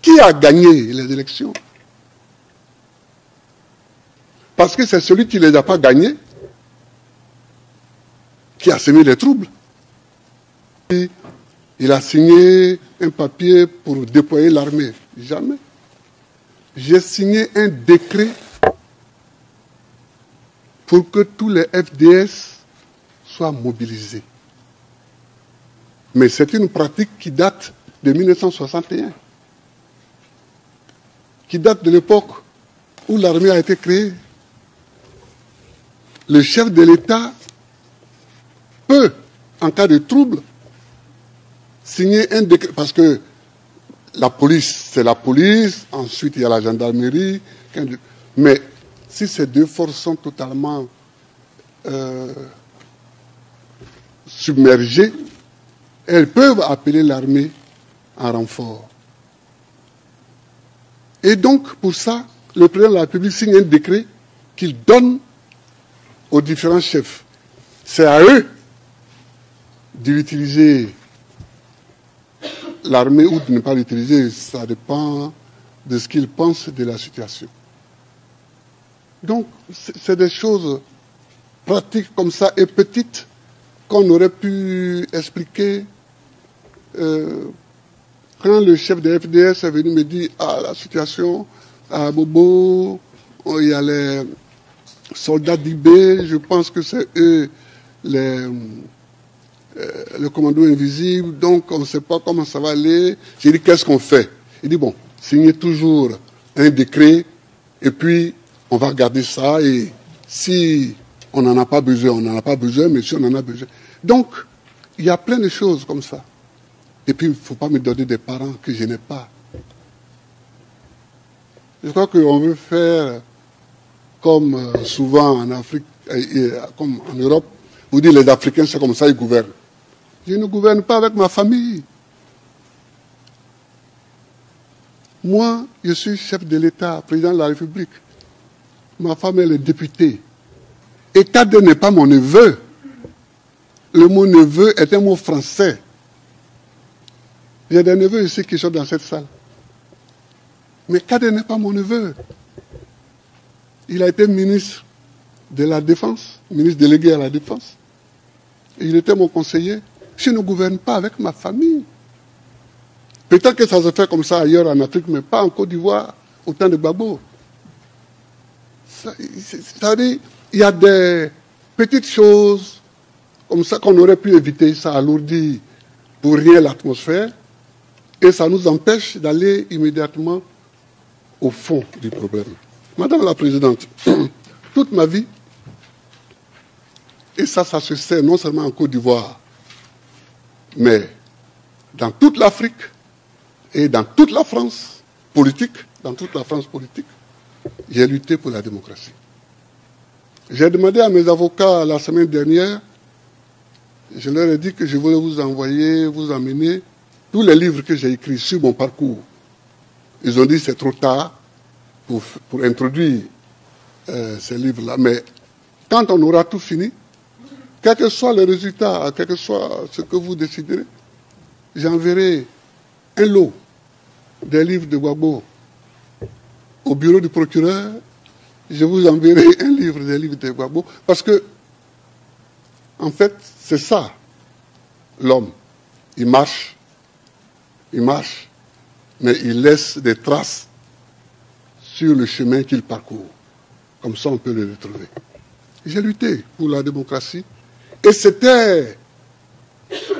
Qui a gagné les élections? Parce que c'est celui qui ne les a pas gagnés qui a semé les troubles. Il a signé un papier pour déployer l'armée. Jamais. J'ai signé un décret pour que tous les FDS soient mobilisés. Mais c'est une pratique qui date de 1961, qui date de l'époque où l'armée a été créée. Le chef de l'État peut, en cas de trouble, signer un décret, parce que la police, c'est la police, ensuite il y a la gendarmerie, mais si ces deux forces sont totalement submergées, elles peuvent appeler l'armée en renfort. Et donc, pour ça, le président de la République signe un décret qu'il donne aux différents chefs. C'est à eux d'utiliser l'armée ou de ne pas l'utiliser. Ça dépend de ce qu'ils pensent de la situation. Donc, c'est des choses pratiques comme ça et petites qu'on aurait pu expliquer quand le chef de FDS est venu me dire « Ah, la situation à Bobo, il y a les soldats d'IB, je pense que c'est eux le commando invisible, donc on ne sait pas comment ça va aller. » J'ai dit « Qu'est-ce qu'on fait ?» Il dit « Bon, signez toujours un décret et puis on va regarder ça et si on n'en a pas besoin, on n'en a pas besoin, mais si on en a besoin. » Donc, il y a plein de choses comme ça. Et puis, il ne faut pas me donner des parents que je n'ai pas. Je crois qu'on veut faire comme souvent en Afrique, comme en Europe, vous dites les Africains, c'est comme ça, ils gouvernent. Je ne gouverne pas avec ma famille. Moi, je suis chef de l'État, président de la République. Ma femme, elle est députée. Et Kade n'est pas mon neveu. Le mot neveu est un mot français. J'ai des neveux ici qui sont dans cette salle. Mais Kade n'est pas mon neveu. Il a été ministre de la Défense, ministre délégué à la Défense. Et il était mon conseiller. Je ne gouverne pas avec ma famille. Peut-être que ça se fait comme ça ailleurs en Afrique, mais pas en Côte d'Ivoire, au temps de Gbagbo. C'est-à-dire, il y a des petites choses comme ça qu'on aurait pu éviter. Ça alourdit pour rien l'atmosphère. Et ça nous empêche d'aller immédiatement au fond du problème. Madame la Présidente, toute ma vie, et ça se sait non seulement en Côte d'Ivoire, mais dans toute l'Afrique et dans toute la France politique, j'ai lutté pour la démocratie. J'ai demandé à mes avocats la semaine dernière, je leur ai dit que je voulais vous envoyer, vous emmener tous les livres que j'ai écrits sur mon parcours. Ils ont dit que c'est trop tard pour introduire ces livres-là. Mais quand on aura tout fini, quel que soit le résultat, quel que soit ce que vous déciderez, j'enverrai un lot des livres de Gbagbo au bureau du procureur. Je vous enverrai un livre des livres de Gbagbo. Parce que, en fait, c'est ça, l'homme. Il marche, mais il laisse des traces sur le chemin qu'il parcourt. Comme ça, on peut le retrouver. J'ai lutté pour la démocratie. Et c'était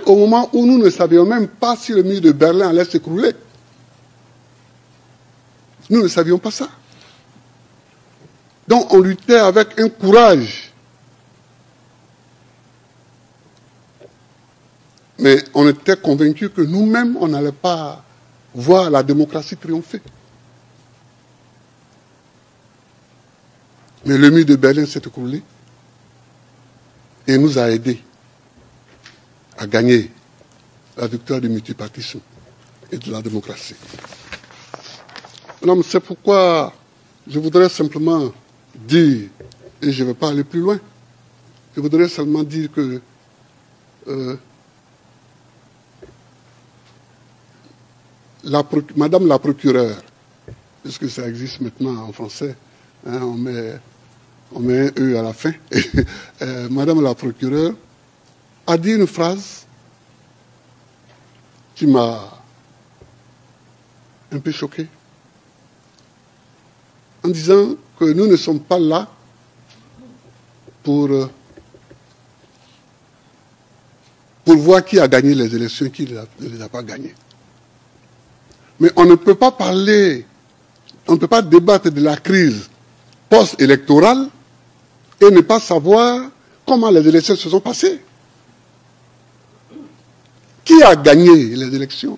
au moment où nous ne savions même pas si le mur de Berlin allait s'écrouler. Nous ne savions pas ça. Donc, on luttait avec un courage. Mais on était convaincus que nous-mêmes, on n'allait pas voir la démocratie triompher. Mais le mur de Berlin s'est écroulé et nous a aidés à gagner la victoire du multipartisme et de la démocratie. Non, c'est pourquoi je voudrais simplement dire, et je ne vais pas aller plus loin, je voudrais seulement dire que Madame la procureure, puisque ça existe maintenant en français, hein, on met un E à la fin, Madame la procureure a dit une phrase qui m'a un peu choqué, en disant que nous ne sommes pas là pour voir qui a gagné les élections et qui ne les a pas gagnées. Mais on ne peut pas parler, on ne peut pas débattre de la crise post-électorale et ne pas savoir comment les élections se sont passées. Qui a gagné les élections?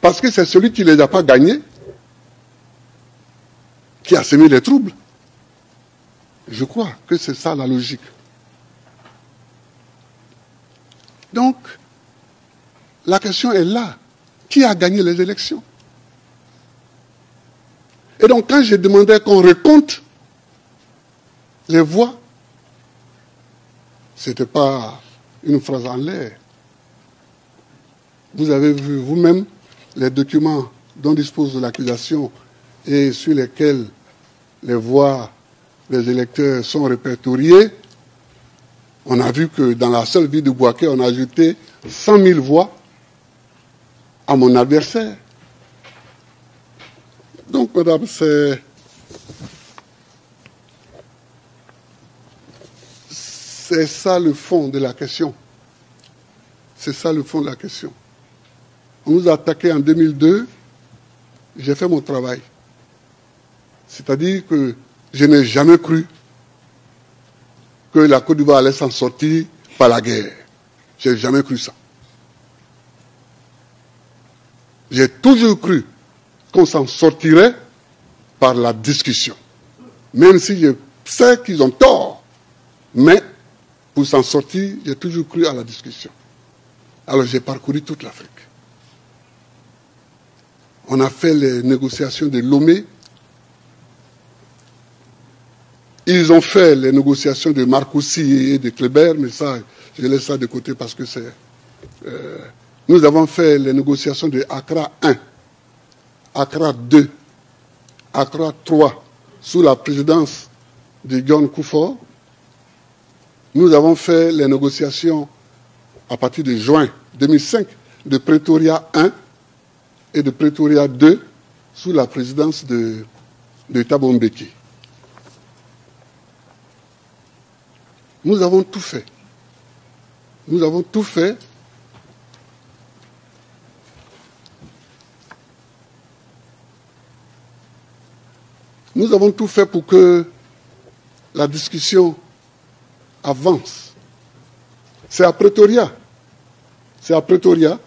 Parce que c'est celui qui ne les a pas gagnées qui a semé les troubles. Je crois que c'est ça la logique. Donc, la question est là. Qui a gagné les élections? Et donc, quand je demandais qu'on recompte les voix, ce n'était pas une phrase en l'air. Vous avez vu vous-même les documents dont dispose l'accusation et sur lesquels les voix des électeurs sont répertoriées. On a vu que dans la seule ville de Bouaké, on a ajouté 100 000 voix à mon adversaire. Donc, madame, c'est ça le fond de la question. C'est ça le fond de la question. On nous a attaqué en 2002, j'ai fait mon travail. C'est-à-dire que je n'ai jamais cru que la Côte d'Ivoire allait s'en sortir par la guerre. Je n'ai jamais cru ça. J'ai toujours cru qu'on s'en sortirait par la discussion. Même si je sais qu'ils ont tort. Mais pour s'en sortir, j'ai toujours cru à la discussion. Alors j'ai parcouru toute l'Afrique. On a fait les négociations de Lomé. Ils ont fait les négociations de Marcoussis et de Kléber, mais ça, je laisse ça de côté parce que c'est... nous avons fait les négociations de Accra 1, Accra 2, Accra 3, sous la présidence de John Kufuor. Nous avons fait les négociations à partir de juin 2005 de Pretoria 1 et de Pretoria 2 sous la présidence de Thabo Mbeki. Nous avons tout fait. Nous avons tout fait. Nous avons tout fait pour que la discussion avance. C'est à Pretoria. C'est à Pretoria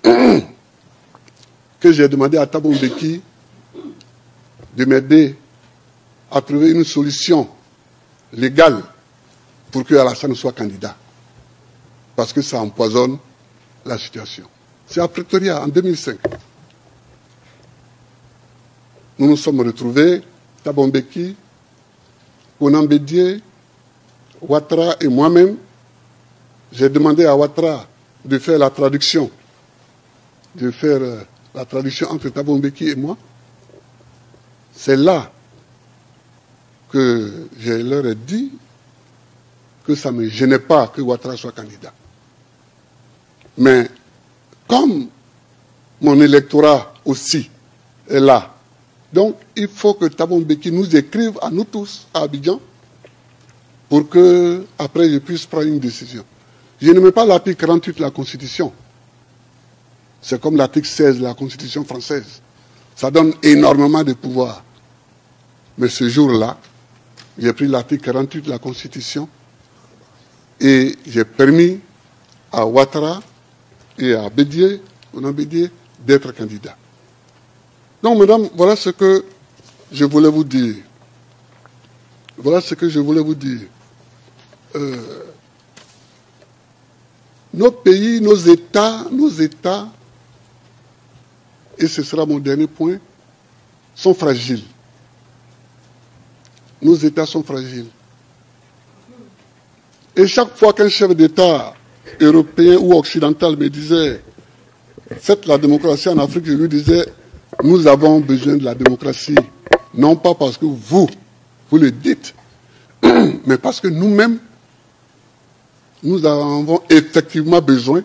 que j'ai demandé à Thabo Mbeki de m'aider à trouver une solution légale pour que Alassane soit candidat. Parce que ça empoisonne la situation. C'est à Pretoria, en 2005. Nous nous sommes retrouvés, Thabo Mbeki, Konan Bédié, Ouattara et moi-même. J'ai demandé à Ouattara de faire la traduction. De faire la traduction entre Thabo Mbeki et moi. C'est là que je leur ai dit que ça ne me gênait pas que Ouattara soit candidat. Mais comme mon électorat aussi est là, donc il faut que Thabo Mbeki nous écrive à nous tous, à Abidjan, pour que après je puisse prendre une décision. Je ne mets pas l'article 48 de la Constitution. C'est comme l'article 16 de la Constitution française. Ça donne énormément de pouvoir. Mais ce jour-là, j'ai pris l'article 48 de la Constitution et j'ai permis à Ouattara et à Bédié, d'être candidats. Donc, mesdames, voilà ce que je voulais vous dire. Voilà ce que je voulais vous dire. Nos pays, nos États, et ce sera mon dernier point, sont fragiles. Nos États sont fragiles. Et chaque fois qu'un chef d'État européen ou occidental me disait faites la démocratie en Afrique, je lui disais, nous avons besoin de la démocratie, non pas parce que vous le dites, mais parce que nous-mêmes, nous en avons effectivement besoin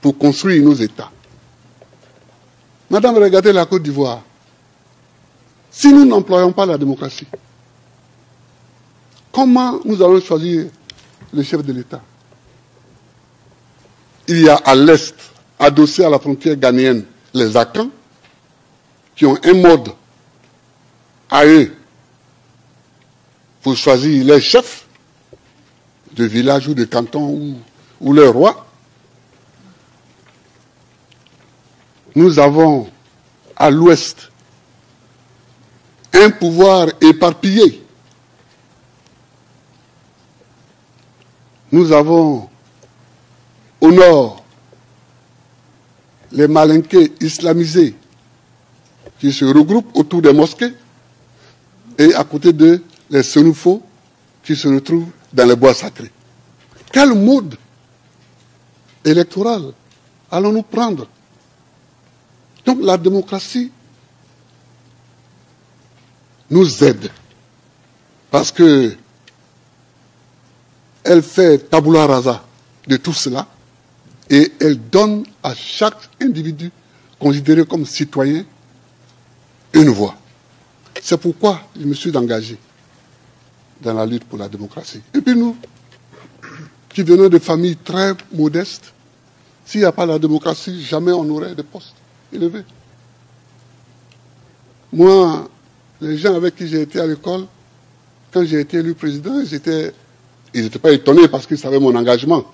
pour construire nos États. Madame, regardez la Côte d'Ivoire. Si nous n'employons pas la démocratie, comment nous allons choisir le chef de l'État? Il y a à l'est, adossé à la frontière ghanéenne, les Akans, qui ont un mode à eux pour choisir les chefs de village ou de canton ou leur roi. Nous avons à l'ouest un pouvoir éparpillé. Nous avons au nord les Malinqués islamisés qui se regroupent autour des mosquées et à côté d'eux les Sénoufos qui se retrouvent dans les bois sacrés. Quel mode électoral allons-nous prendre? Donc la démocratie nous aide parce que elle fait tabula rasa de tout cela et elle donne à chaque individu considéré comme citoyen une voix. C'est pourquoi je me suis engagé dans la lutte pour la démocratie. Et puis nous, qui venons de familles très modestes, s'il n'y a pas la démocratie, jamais on aurait des postes élevés. Moi, les gens avec qui j'ai été à l'école, quand j'ai été élu président, ils n'étaient pas étonnés parce qu'ils savaient mon engagement.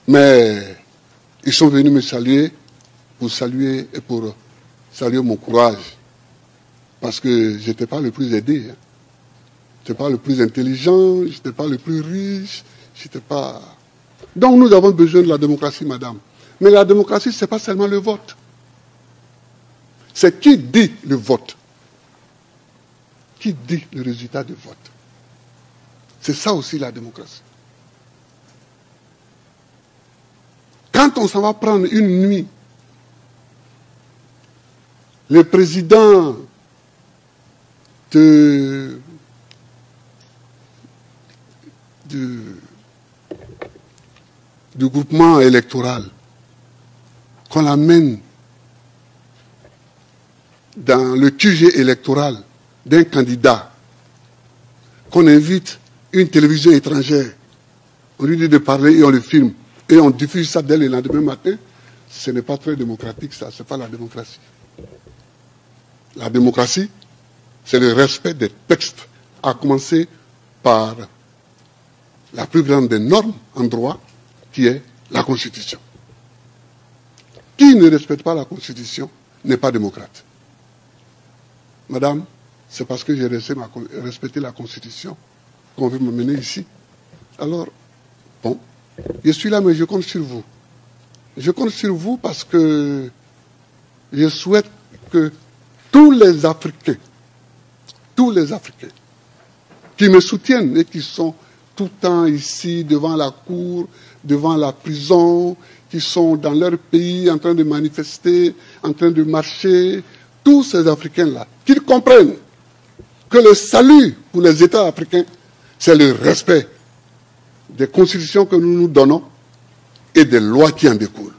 Mais ils sont venus me saluer pour saluer mon courage. Parce que je n'étais pas le plus aidé. Je n'étais pas le plus intelligent, je n'étais pas le plus riche, j'étais pas... Donc nous avons besoin de la démocratie, madame. Mais la démocratie, ce n'est pas seulement le vote. C'est qui dit le vote. Qui dit le résultat du vote. C'est ça aussi la démocratie. Quand on s'en va prendre une nuit, le président du groupement électoral, qu'on l'amène dans le QG électoral d'un candidat, qu'on invite une télévision étrangère, on lui dit de parler et on le filme, et on diffuse ça dès le lendemain matin, ce n'est pas très démocratique ça, ce n'est pas la démocratie. La démocratie, c'est le respect des textes, à commencer par la plus grande des normes en droit, qui est la Constitution. Qui ne respecte pas la Constitution n'est pas démocrate. Madame, c'est parce que j'ai respecté la Constitution qu'on veut me mener ici. Alors, bon, je suis là, mais je compte sur vous. Je compte sur vous parce que je souhaite que tous les Africains qui me soutiennent et qui sont tout le temps ici, devant la cour, devant la prison, qui sont dans leur pays en train de manifester, en train de marcher, tous ces Africains-là, qu'ils comprennent que le salut pour les États africains, c'est le respect des constitutions que nous nous donnons et des lois qui en découlent.